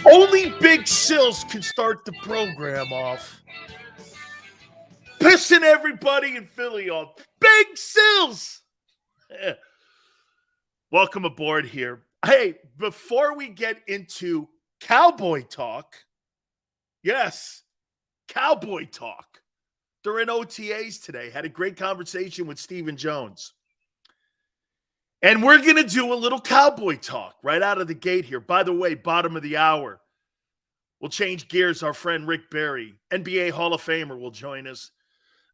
Only Big Sills can start the program off. Pissing everybody in Philly off. Big Sills! Welcome aboard here. Hey, before we get into Cowboy talk, yes, Cowboy talk. They're in OTAs today. Had a great conversation with Stephen Jones. And we're going to do a little Cowboy talk right out of the gate here. By the way, bottom of the hour, we'll change gears. Our friend Rick Barry, NBA Hall of Famer, will join us.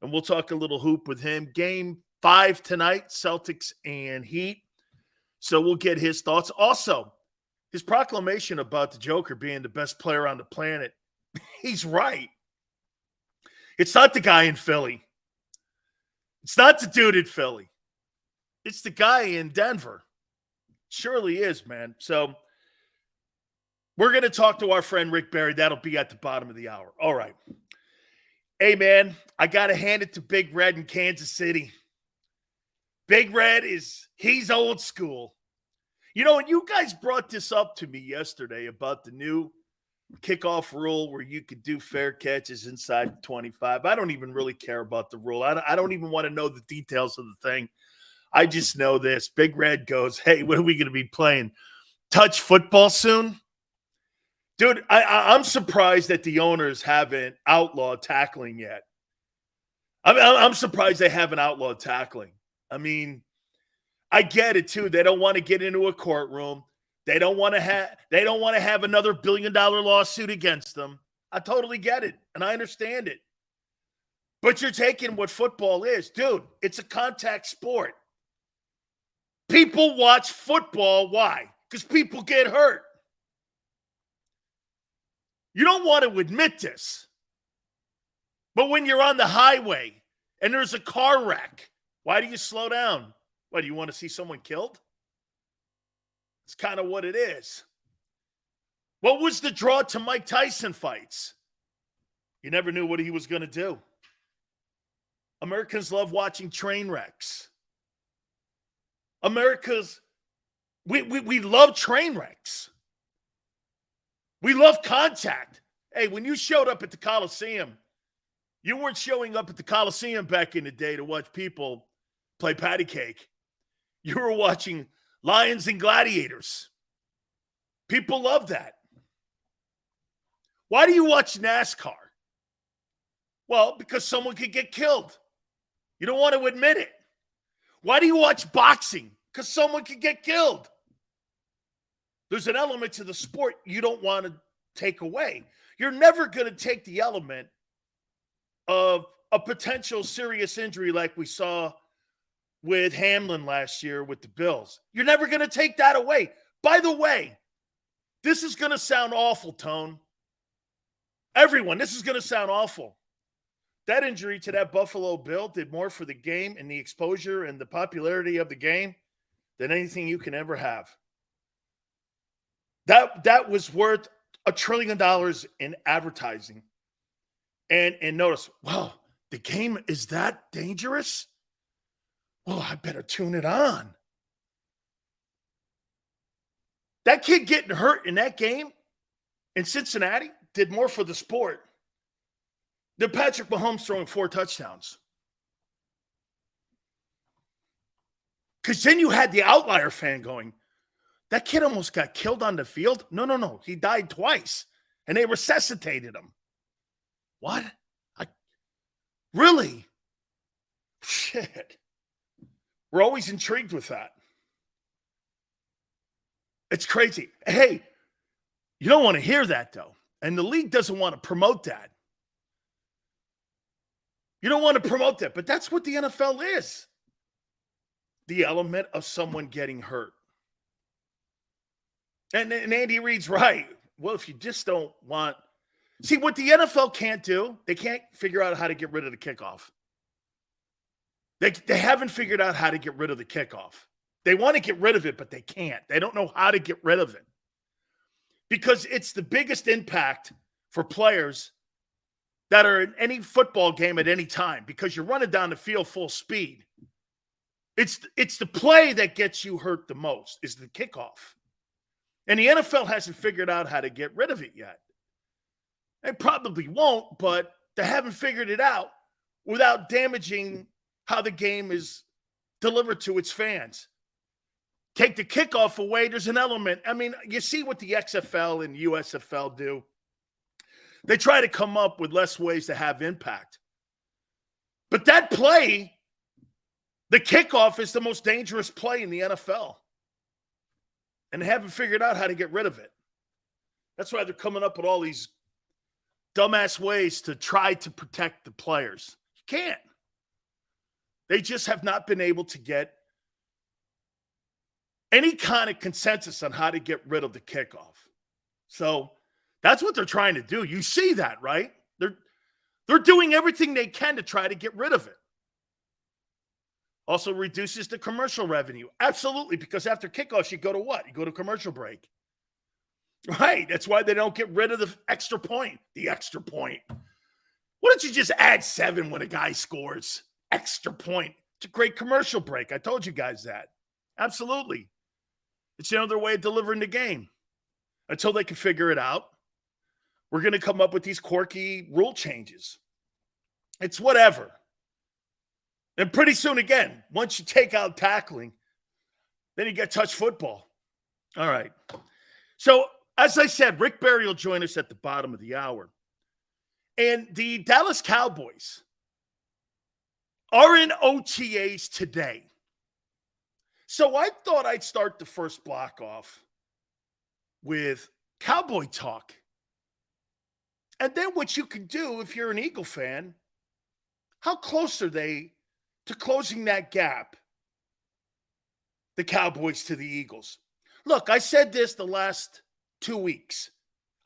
And we'll talk a little hoop with him. Game 5 tonight, Celtics and Heat. So we'll get his thoughts. Also, his proclamation about the Joker being the best player on the planet. He's right. It's not the guy in Philly. It's not the dude in Philly. It's the guy in Denver. Surely is, man. So we're going to talk to our friend Rick Barry. That'll be at the bottom of the hour. All right. Hey, man, I got to hand it to Big Red in Kansas City. Big Red he's old school. You know, and you guys brought this up to me yesterday about the new kickoff rule where you could do fair catches inside 25. I don't even really care about the rule. I don't even want to know the details of the thing. I just know this. Big Red goes, hey, what are we going to be playing? Touch football soon? Dude, I'm surprised that the owners haven't outlawed tackling yet. I'm surprised they haven't outlawed tackling. I mean, I get it too. They don't want to get into a courtroom. They don't want to have another $1 billion lawsuit against them. I totally get it, and I understand it. But you're taking what football is. Dude, it's a contact sport. People watch football. Why? Because people get hurt. You don't want to admit this. But when you're on the highway and there's a car wreck, why do you slow down? What, do you want to see someone killed? It's kind of what it is. What was the draw to Mike Tyson fights? You never knew what he was going to do. Americans love watching train wrecks. We love train wrecks. We love contact. Hey, when you showed up at the Coliseum, you weren't showing up at the Coliseum back in the day to watch people play patty cake. You were watching lions and gladiators. People love that. Why do you watch NASCAR? Well, because someone could get killed. You don't want to admit it. Why do you watch boxing? Because someone could get killed. There's an element to the sport you don't want to take away. You're never going to take the element of a potential serious injury like we saw with Hamlin last year with the Bills. You're never going to take that away. By the way, this is going to sound awful, Tone. Everyone, this is going to sound awful. That injury to that Buffalo Bill did more for the game and the exposure and the popularity of the game than anything you can ever have. That was worth $1 trillion in advertising. And notice, wow, the game is that dangerous? Well, I better tune it on. That kid getting hurt in that game in Cincinnati did more for the sport than Patrick Mahomes throwing 4 touchdowns. Because then you had the outlier fan going, that kid almost got killed on the field. No. He died twice, and they resuscitated him. What? Really? Shit. We're always intrigued with that. It's crazy. Hey, you don't want to hear that, though. And the league doesn't want to promote that. You don't want to promote that, but that's what the NFL is. The element of someone getting hurt. And Andy Reid's right. Well, if you just don't want... See, what the NFL can't do, they can't figure out how to get rid of the kickoff. They haven't figured out how to get rid of the kickoff. They want to get rid of it, but they can't. They don't know how to get rid of it. Because it's the biggest impact for players that are in any football game at any time, because you're running down the field full speed. It's the play that gets you hurt the most, is the kickoff. And the NFL hasn't figured out how to get rid of it yet. They probably won't, but they haven't figured it out without damaging how the game is delivered to its fans. Take the kickoff away, there's an element. I mean, you see what the XFL and USFL do. They try to come up with less ways to have impact. But that play, the kickoff, is the most dangerous play in the NFL. And they haven't figured out how to get rid of it. That's why they're coming up with all these dumbass ways to try to protect the players. You can't. They just have not been able to get any kind of consensus on how to get rid of the kickoff. So that's what they're trying to do. You see that, right? They're doing everything they can to try to get rid of it. Also reduces the commercial revenue. Absolutely, because after kickoffs, you go to what? You go to commercial break. Right. That's why they don't get rid of the extra point. The extra point. Why don't you just add 7 when a guy scores? Extra point. It's a great commercial break. I told you guys that. Absolutely. It's another way of delivering the game. Until they can figure it out, we're going to come up with these quirky rule changes. It's whatever. And pretty soon, again, once you take out tackling, then you get touch football. All right. So, as I said, Rick Barry will join us at the bottom of the hour. And the Dallas Cowboys are in OTAs today. So I thought I'd start the first block off with Cowboy talk. And then what you can do if you're an Eagle fan, how close are they to closing that gap, the Cowboys to the Eagles? Look, I said this the last 2 weeks.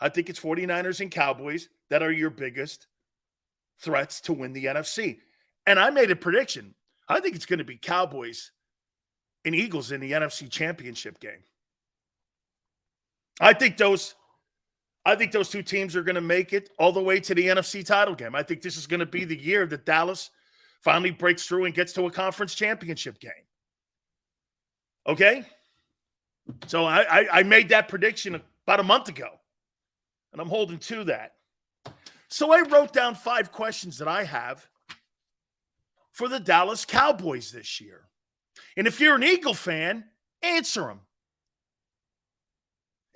I think it's 49ers and Cowboys that are your biggest threats to win the NFC. And I made a prediction. I think it's going to be Cowboys and Eagles in the NFC Championship game. I think those two teams are going to make it all the way to the NFC title game. I think this is going to be the year that Dallas finally breaks through and gets to a conference championship game. Okay? So I made that prediction about a month ago, and I'm holding to that. So I wrote down 5 questions that I have for the Dallas Cowboys this year. And if you're an Eagle fan, answer them.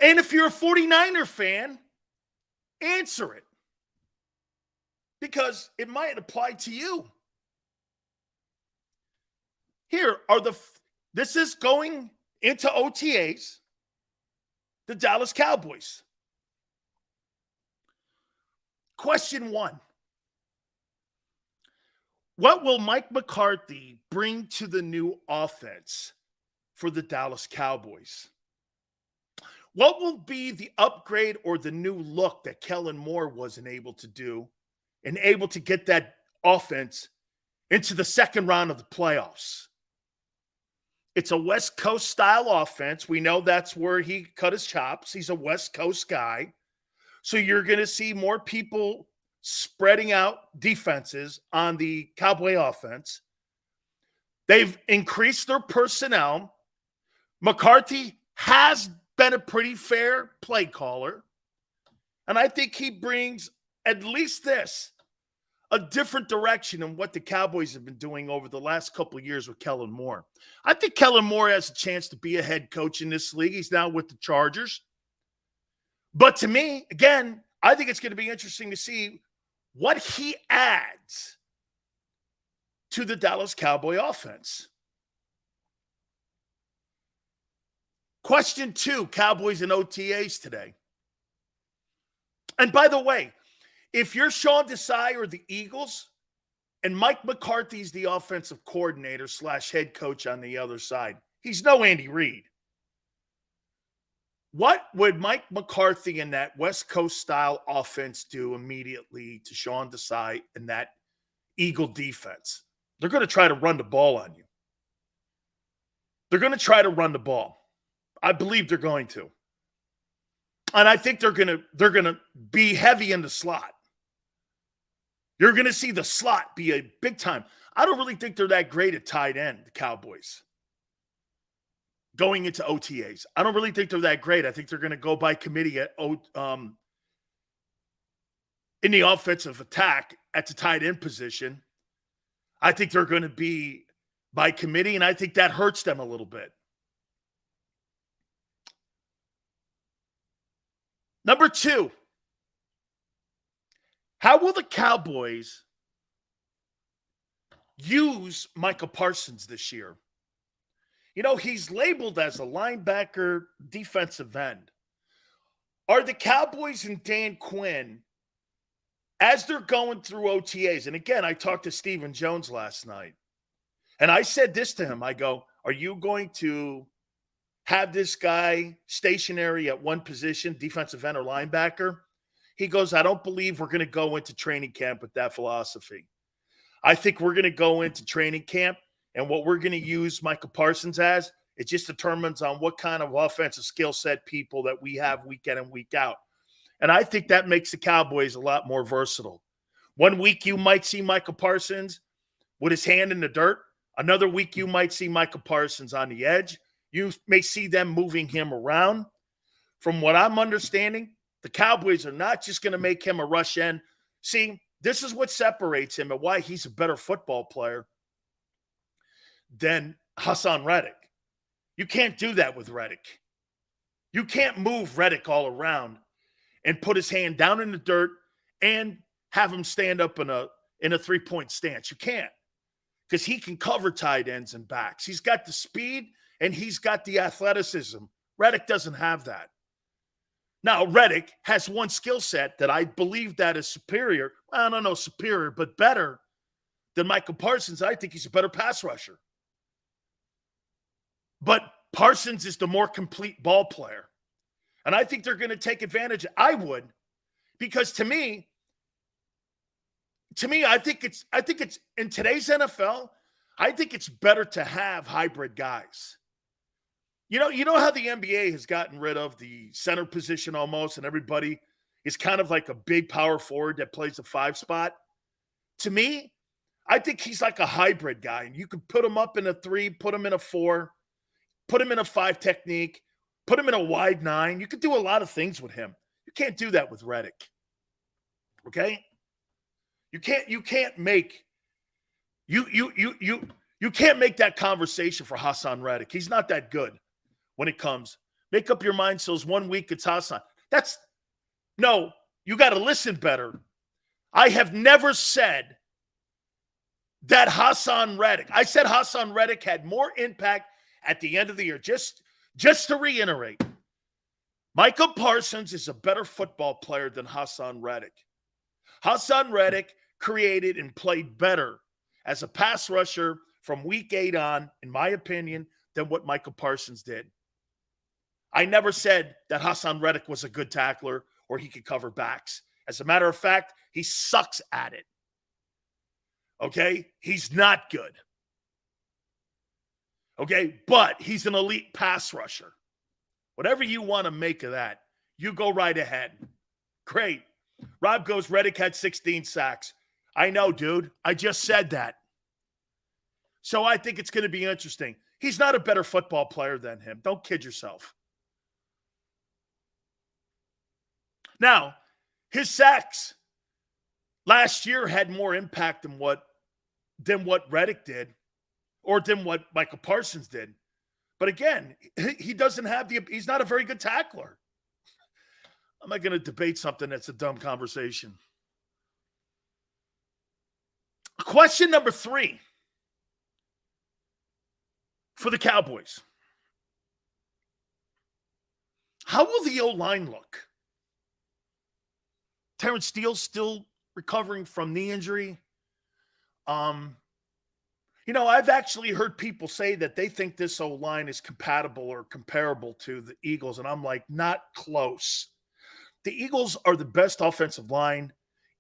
And if you're a 49er fan, answer it. Because it might apply to you. This is going into OTAs, the Dallas Cowboys. Question 1. What will Mike McCarthy bring to the new offense for the Dallas Cowboys? What will be the upgrade or the new look that Kellen Moore wasn't able to do and able to get that offense into the second round of the playoffs? It's a West Coast style offense. We know that's where he cut his chops. He's a West Coast guy. So you're going to see more people spreading out defenses on the Cowboy offense. They've increased their personnel. McCarthy has been a pretty fair play caller. And I think he brings at least a different direction in what the Cowboys have been doing over the last couple of years with Kellen Moore. I think Kellen Moore has a chance to be a head coach in this league. He's now with the Chargers. But to me, again, I think it's going to be interesting to see what he adds to the Dallas Cowboy offense. Question 2, Cowboys and OTAs today. And by the way, if you're Sean Desai or the Eagles and Mike McCarthy's the offensive coordinator / head coach on the other side, he's no Andy Reid. What would Mike McCarthy and that West Coast style offense do immediately to Sean Desai and that Eagle defense? They're going to try to run the ball on you. They're going to try to run the ball. I believe they're going to. And I think they're going to be heavy in the slot. You're going to see the slot be a big time. I don't really think they're that great at tight end, the Cowboys. going into OTAs. I don't really think they're that great. I think they're going to go by committee in the offensive attack at the tight end position. I think they're going to be by committee, and I think that hurts them a little bit. Number 2, how will the Cowboys use Micah Parsons this year? You know, he's labeled as a linebacker defensive end. Are the Cowboys and Dan Quinn, as they're going through OTAs, and again, I talked to Stephen Jones last night, and I said this to him. I go, are you going to have this guy stationary at one position, defensive end or linebacker? He goes, I don't believe we're going to go into training camp with that philosophy. I think we're going to go into training camp, and what we're going to use Micah Parsons as, it just determines on what kind of offensive skill set people that we have week in and week out. And I think that makes the Cowboys a lot more versatile. One week you might see Micah Parsons with his hand in the dirt. Another week you might see Micah Parsons on the edge. You may see them moving him around. From what I'm understanding, the Cowboys are not just going to make him a rush end. See, this is what separates him and why he's a better football player than Hassan Reddick. You can't do that with Reddick. You can't move Reddick all around and put his hand down in the dirt and have him stand up in a three-point stance. You can't, because he can cover tight ends and backs. He's got the speed and he's got the athleticism. Reddick doesn't have that. Now, Reddick has one skill set that I believe that is superior. I don't know, superior, but better than Micah Parsons. I think he's a better pass rusher. But Parsons is the more complete ball player. And I think they're going to take advantage. I would, because to me, I think it's in today's NFL, I think it's better to have hybrid guys. You know how the NBA has gotten rid of the center position almost, and everybody is kind of like a big power forward that plays the 5 spot. To me, I think he's like a hybrid guy, and you can put him up in a 3, put him in a 4, put him in a 5 technique, put him in a wide 9. You could do a lot of things with him. You can't do that with Reddick. Okay? You can't make that conversation for Hassan Reddick. He's not that good when it comes. Make up your mind. So it's 1 week it's Hassan. No, you got to listen better. I have never said that Hassan Reddick. I said Hassan Reddick had more impact at the end of the year. Just to reiterate, Micah Parsons is a better football player than Hassan Reddick. Hassan Reddick created and played better as a pass rusher from week 8 on, in my opinion, than what Micah Parsons did. I never said that Hassan Reddick was a good tackler or he could cover backs. As a matter of fact, he sucks at it. Okay? He's not good. Okay? But he's an elite pass rusher. Whatever you want to make of that, you go right ahead. Great. Rob goes, Reddick had 16 sacks. I know, dude. I just said that. So I think it's going to be interesting. He's not a better football player than him. Don't kid yourself. Now, his sacks last year had more impact than what Reddick did or than what Micah Parsons did. But again, he doesn't have he's not a very good tackler. I'm not going to debate something that's a dumb conversation. Question number 3 for the Cowboys. How will the O-line look? Terrence Steele's still recovering from knee injury. I've actually heard people say that they think this O-line is compatible or comparable to the Eagles, and I'm like, not close. The Eagles are the best offensive line,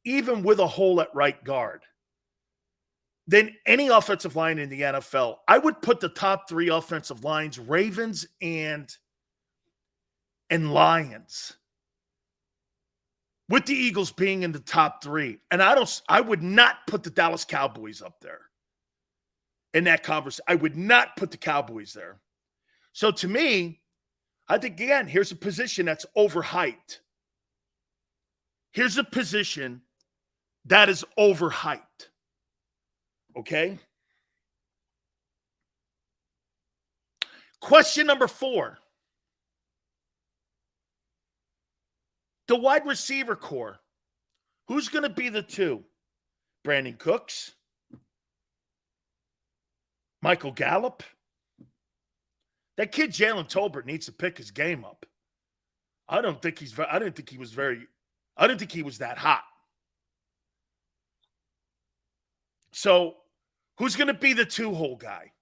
even with a hole at right guard, than any offensive line in the NFL. I would put the top 3 offensive lines, Ravens and Lions, with the Eagles being in the top 3. And I would not put the Dallas Cowboys up there in that conversation. I would not put the Cowboys there. So to me, I think, again, here's a position that's overhyped. Here's a position that is overhyped. Okay? Question number 4. The wide receiver core. Who's going to be the 2? Brandon Cooks? Michael Gallup? That kid Jalen Tolbert needs to pick his game up. I didn't think he was that hot. So, who's going to be the 2-hole guy?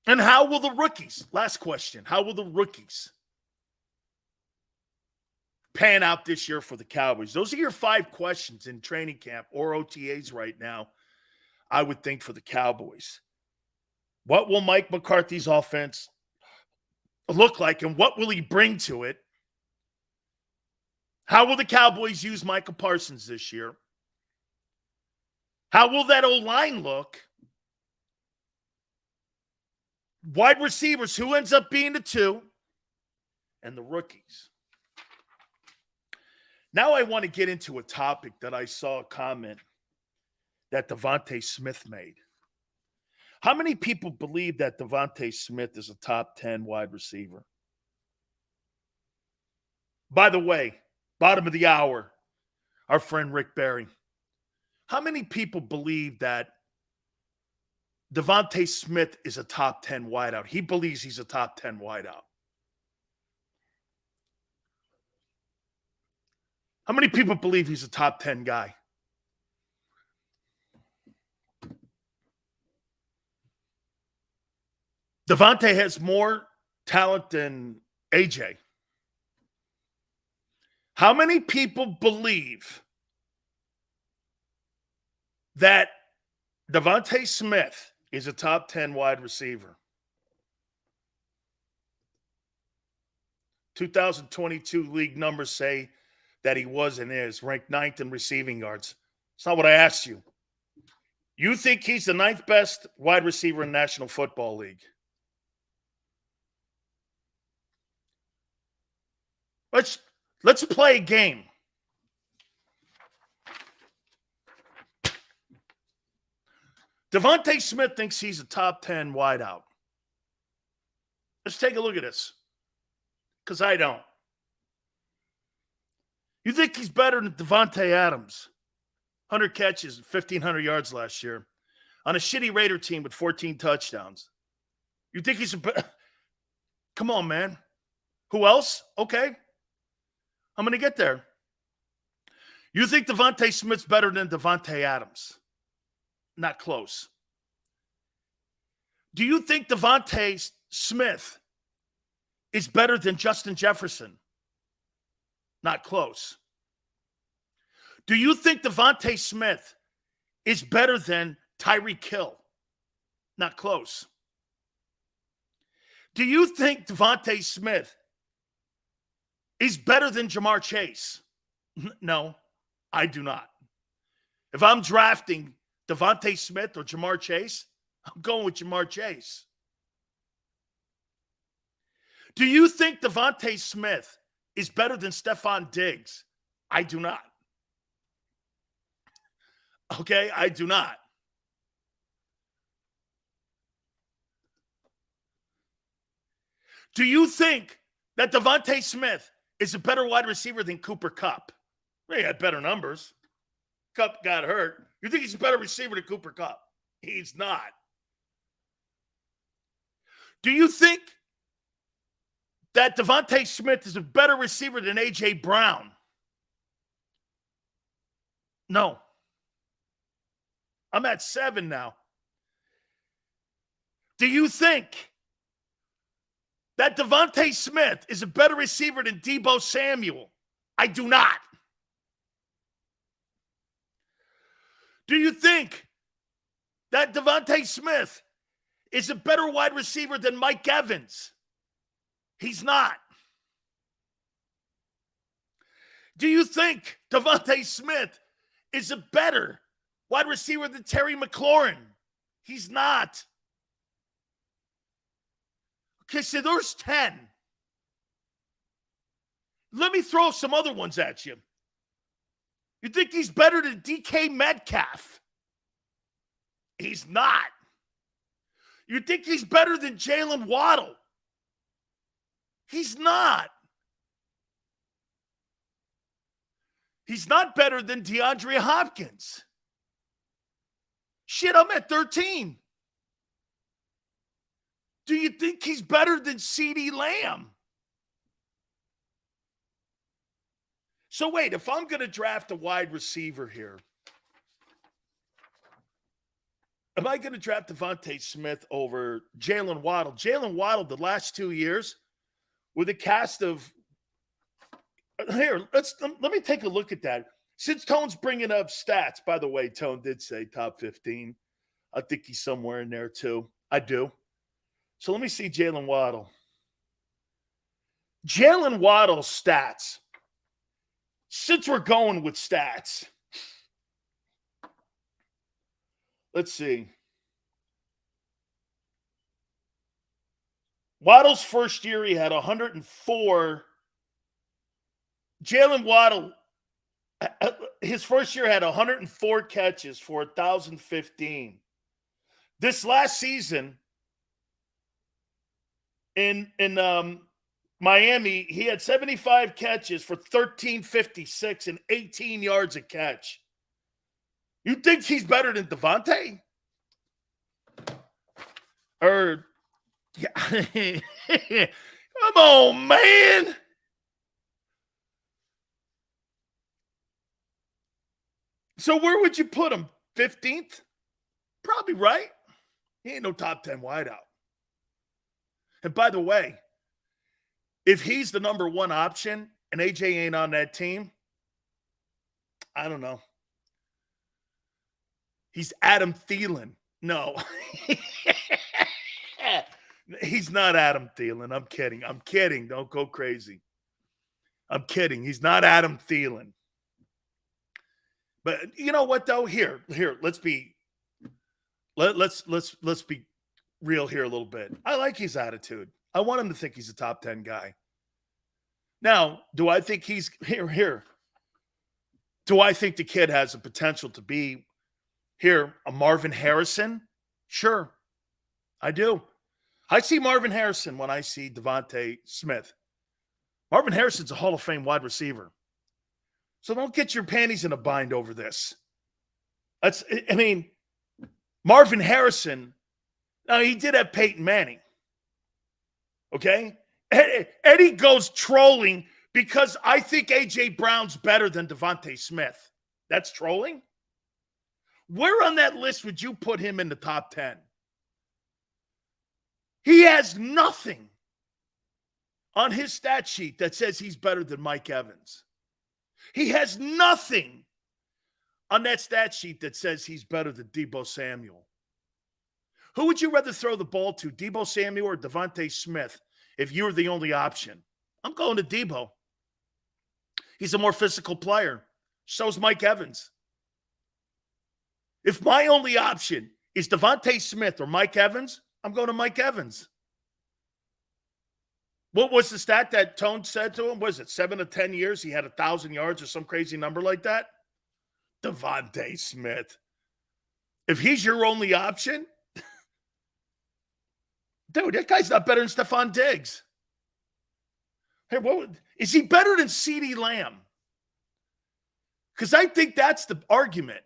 And how will the rookies, last question, how will the rookies pan out this year for the Cowboys? Those are your 5 questions in training camp or OTAs right now, I would think, for the Cowboys. What will Mike McCarthy's offense look like, and what will he bring to it? How will the Cowboys use Micah Parsons this year? How will that O-line look? Wide receivers, who ends up being the 2? And the rookies. Now I want to get into a topic that I saw a comment that Devontae Smith made. How many people believe that Devontae Smith is a top 10 wide receiver? By the way, bottom of the hour, our friend Rick Barry. How many people believe that Devontae Smith is a top 10 wideout? He believes he's a top 10 wideout. How many people believe he's a top 10 guy? Devontae has more talent than AJ. How many people believe that Devontae Smith is a top 10 wide receiver? 2022 league numbers say that he was and is ranked 9th in receiving yards. It's not what I asked you. You think he's the 9th best wide receiver in National Football League? Let's play a game. Devontae Smith thinks he's a top 10 wideout. Let's take a look at this, because I don't. You think he's better than Devontae Adams? 100 catches, 1,500 yards last year on a shitty Raider team with 14 touchdowns. You think he's a... Come on, man. Who else? Okay. I'm going to get there. You think Devontae Smith's better than Devontae Adams? Not close. Do you think Devontae Smith is better than Justin Jefferson? Not close. Do you think Devontae Smith is better than Tyreek Hill? Not close. Do you think Devontae Smith is better than Jamar Chase? No, I do not. If I'm drafting Devontae Smith or Jamar Chase, I'm going with Jamar Chase. Do you think Devontae Smith is better than Stephon Diggs? I do not. Okay, I do not. Do you think that Devontae Smith is a better wide receiver than Cooper Kupp? He had better numbers. Kupp got hurt. You think he's a better receiver than Cooper Kupp? He's not. Do you think that Devontae Smith is a better receiver than A.J. Brown? No. I'm at 7 now. Do you think that Devontae Smith is a better receiver than Deebo Samuel? I do not. Do you think that Devontae Smith is a better wide receiver than Mike Evans? He's not. Do you think Devontae Smith is a better wide receiver than Terry McLaurin? He's not. Okay, so there's 10. Let me throw some other ones at you. You think he's better than DK Metcalf? He's not. You think he's better than Jalen Waddle? He's not. He's not better than DeAndre Hopkins. Shit, I'm at 13. Do you think he's better than CeeDee Lamb? So wait, if I'm going to draft a wide receiver here, am I going to draft Devontae Smith over Jalen Waddle? Jalen Waddle, the last 2 years, with a cast of here. Let me take a look at that. Since Tone's bringing up stats, by the way, Tone did say top 15. I think he's somewhere in there too. I do. So let me see Jalen Waddle. Jalen Waddle's stats. Since we're going with stats, let's see. Waddle's first year, he had 104. Jalen Waddle, his first year had 104 catches for 1,015. This last season in Miami, he had 75 catches for 1,356 and 18 yards a catch. You think he's better than Devontae? Or, yeah. Come on, man. So where would you put him? 15th? Probably right. He ain't no top 10 wideout. And by the way, if he's the number one option and AJ ain't on that team, I don't know. He's Adam Thielen. No. He's not Adam Thielen. I'm kidding. Don't go crazy. I'm kidding. He's not Adam Thielen. But you know what though? Here, let's be real here a little bit. I like his attitude. I want him to think he's a top 10 guy. Now, do I think he's here? Do I think the kid has the potential to be here a Marvin Harrison? Sure, I do. I see Marvin Harrison when I see Devontae Smith. Marvin Harrison's a Hall of Fame wide receiver. So don't get your panties in a bind over this. Marvin Harrison, now he did have Peyton Manning. Okay? Eddie goes trolling because I think A.J. Brown's better than Devontae Smith. That's trolling? Where on that list would you put him in the top 10? He has nothing on his stat sheet that says he's better than Mike Evans. He has nothing on that stat sheet that says he's better than Deebo Samuel. Who would you rather throw the ball to, Deebo Samuel or Devontae Smith, if you were the only option? I'm going to Deebo. He's a more physical player. So's Mike Evans. If my only option is Devontae Smith or Mike Evans, I'm going to Mike Evans. What was the stat that Tone said to him? Was it 7 to 10 years? He had 1,000 yards or some crazy number like that? Devontae Smith. If he's your only option, dude, that guy's not better than Stephon Diggs. Hey, is he better than CeeDee Lamb? Because I think that's the argument.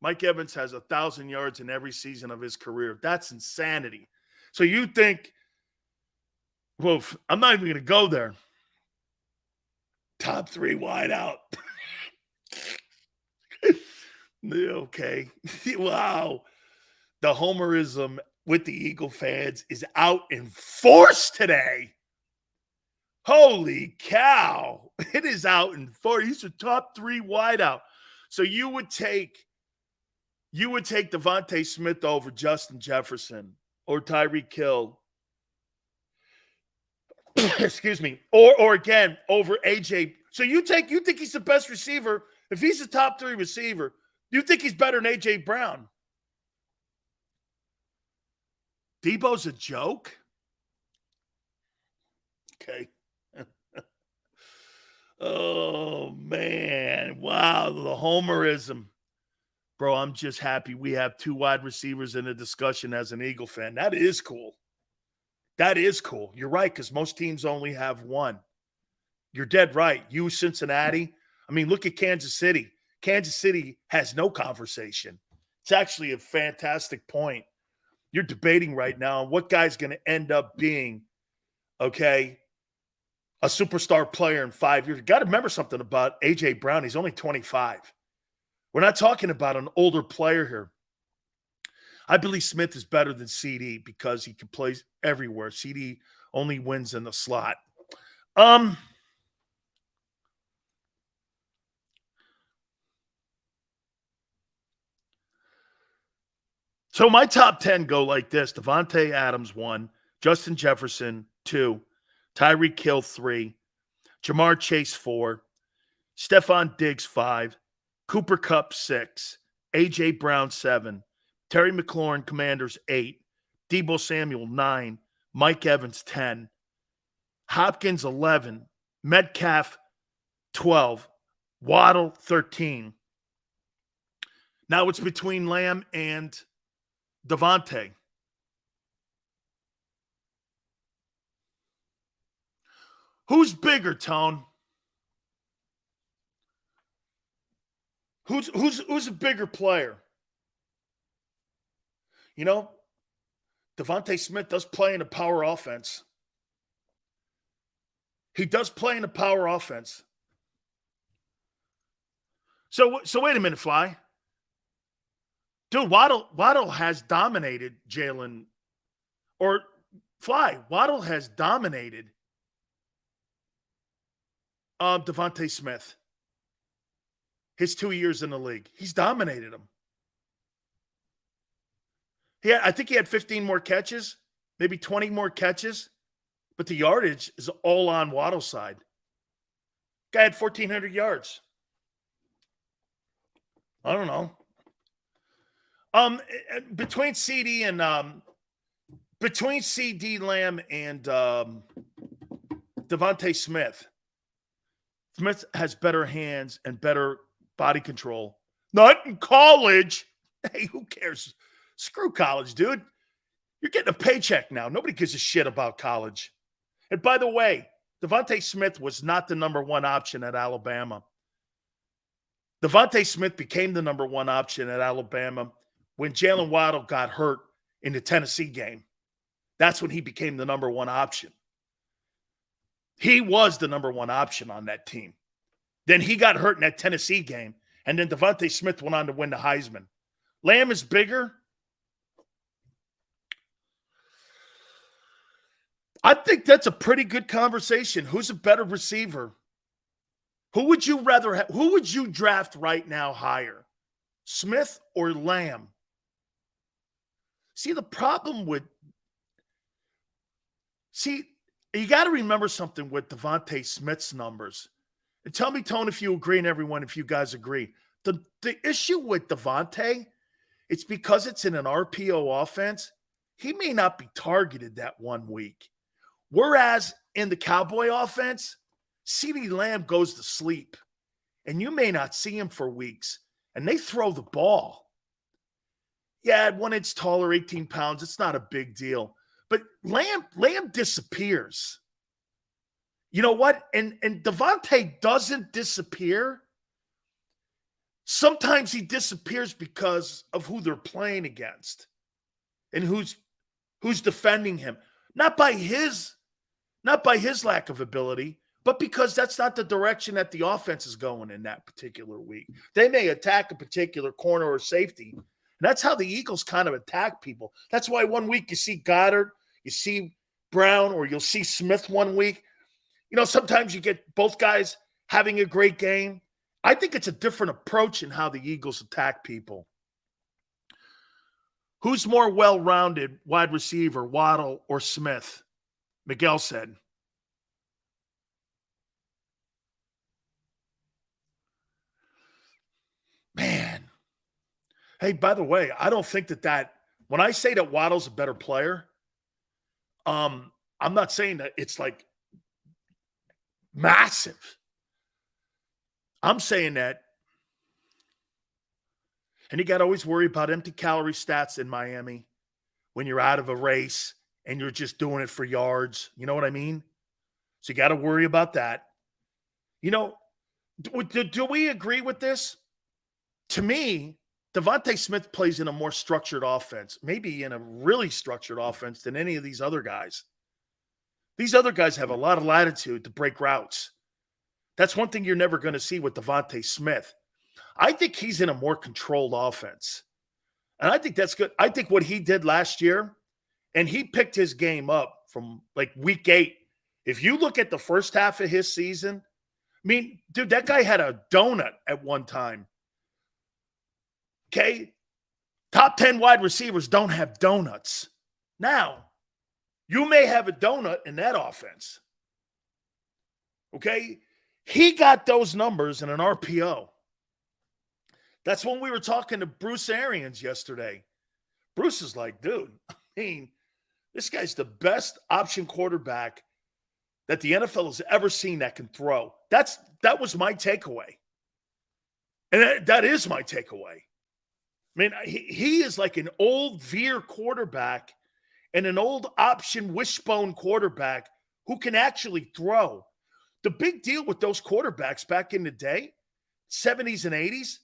Mike Evans has 1,000 yards in every season of his career. That's insanity. So you think, well, I'm not even going to go there. Top 3 wide out. Okay. Wow. The homerism with the Eagle fans is out in force today. Holy cow. It is out in force. He's a top 3 wide out. So you would take Devontae Smith over Justin Jefferson or Tyreek Hill. Excuse me. Or again, over AJ. So you think he's the best receiver If he's a top 3 receiver, you think he's better than A.J. Brown? Debo's a joke? Okay. Oh, man. Wow, the homerism. Bro, I'm just happy we have 2 wide receivers in a discussion as an Eagle fan. That is cool. That is cool. You're right, because most teams only have 1. You're dead right. You, Cincinnati. I mean, look at Kansas City. Kansas City has no conversation. It's actually a fantastic point. You're debating right now on what guy's going to end up being, okay, a superstar player in 5 years. You got to remember something about A.J. Brown. He's only 25. We're not talking about an older player here. I believe Smith is better than CD because he can play everywhere. CD only wins in the slot. So my top 10 go like this. Devontae Adams, 1. Justin Jefferson, 2. Tyreek Hill, 3. Jamar Chase, 4. Stephon Diggs, 5. Cooper Kupp, 6. A.J. Brown, 7. Terry McLaurin, Commanders, 8. Deebo Samuel, 9. Mike Evans, 10. Hopkins, 11. Metcalf, 12. Waddle, 13. Now it's between Lamb and Devontae. Who's bigger, Tone? Who's a bigger player? You know, Devontae Smith does play in a power offense. He does play in a power offense. So wait a minute, Fly. Dude, Waddle has dominated Jalen. Or Fly, Waddle has dominated Devontae Smith. His 2 years in the league. He's dominated him. I think he had 15 more catches, maybe 20 more catches, but the yardage is all on Waddle's side. Guy had 1,400 yards. I don't know. Between CD Lamb and Devontae Smith has better hands and better body control. Not in college. Hey, who cares? Screw college, dude. You're getting a paycheck now. Nobody gives a shit about college. And by the way, Devontae Smith was not the number 1 option at Alabama. Devontae Smith became the number 1 option at Alabama when Jalen Waddle got hurt in the Tennessee game. That's when he became the number 1 option. He was the number 1 option on that team. Then he got hurt in that Tennessee game, and then Devontae Smith went on to win the Heisman. Lamb is bigger. I think that's a pretty good conversation. Who's a better receiver? Who would you rather have? Who would you draft right now higher? Smith or Lamb? See, the problem with you got to remember something with Devontae Smith's numbers. And tell me, Tone, if you agree, and everyone, if you guys agree. The issue with Devontae, it's because it's in an RPO offense, he may not be targeted that 1 week. Whereas in the Cowboy offense, CeeDee Lamb goes to sleep, and you may not see him for weeks, and they throw the ball. Yeah, at 1 inch taller, 18 pounds, it's not a big deal. But Lamb disappears. You know what? And Devontae doesn't disappear. Sometimes he disappears because of who they're playing against and who's defending him. Not by his lack of ability, but because that's not the direction that the offense is going in that particular week. They may attack a particular corner or safety. And that's how the Eagles kind of attack people. That's why 1 week you see Goddard, you see Brown, or you'll see Smith 1 week. You know, sometimes you get both guys having a great game. I think it's a different approach in how the Eagles attack people. Who's more well-rounded wide receiver, Waddle or Smith? Miguel said. Hey, by the way, I don't think that when I say that Waddle's a better player, I'm not saying that it's like massive. I'm saying that, and you got to always worry about empty calorie stats in Miami when you're out of a race and you're just doing it for yards. You know what I mean? So you got to worry about that. You know, do we agree with this? To me, Devontae Smith plays in a more structured offense, maybe in a really structured offense than any of these other guys. These other guys have a lot of latitude to break routes. That's one thing you're never going to see with Devontae Smith. I think he's in a more controlled offense. And I think that's good. I think what he did last year, and he picked his game up from like week 8. If you look at the first half of his season, I mean, dude, that guy had a donut at one time. Okay? Top 10 wide receivers don't have donuts. Now, you may have a donut in that offense. Okay? He got those numbers in an RPO. That's when we were talking to Bruce Arians yesterday. Bruce is like, dude, I mean, this guy's the best option quarterback that the NFL has ever seen that can throw. That was my takeaway. And that is my takeaway. I mean, he is like an old veer quarterback and an old option wishbone quarterback who can actually throw. The big deal with those quarterbacks back in the day, 70s and 80s,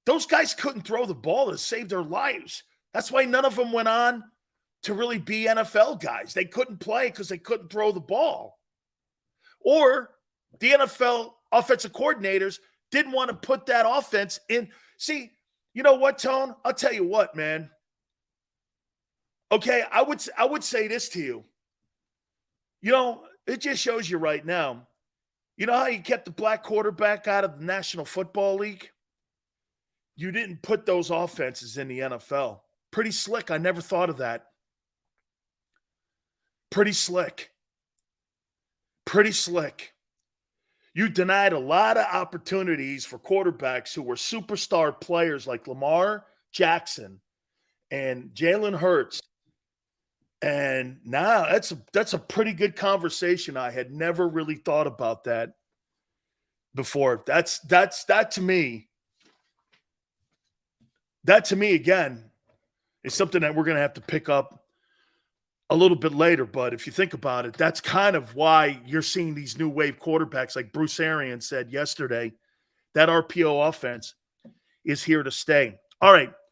those guys couldn't throw the ball to save their lives. That's why none of them went on to really be NFL guys. They couldn't play because they couldn't throw the ball. Or the NFL offensive coordinators didn't want to put that offense in. See, you know what, Tone? I'll tell you what, man. Okay, I would say this to you. You know, it just shows you right now. You know how you kept the black quarterback out of the National Football League? You didn't put those offenses in the NFL. Pretty slick. I never thought of that. Pretty slick. Pretty slick. You denied a lot of opportunities for quarterbacks who were superstar players like Lamar Jackson and Jalen Hurts. And now that's a pretty good conversation. I had never really thought about that before. That to me. That to me, again, is something that we're going to have to pick up a little bit later. But if you think about it, that's kind of why you're seeing these new wave quarterbacks like Bruce Arians said yesterday. That RPO offense is here to stay. All right,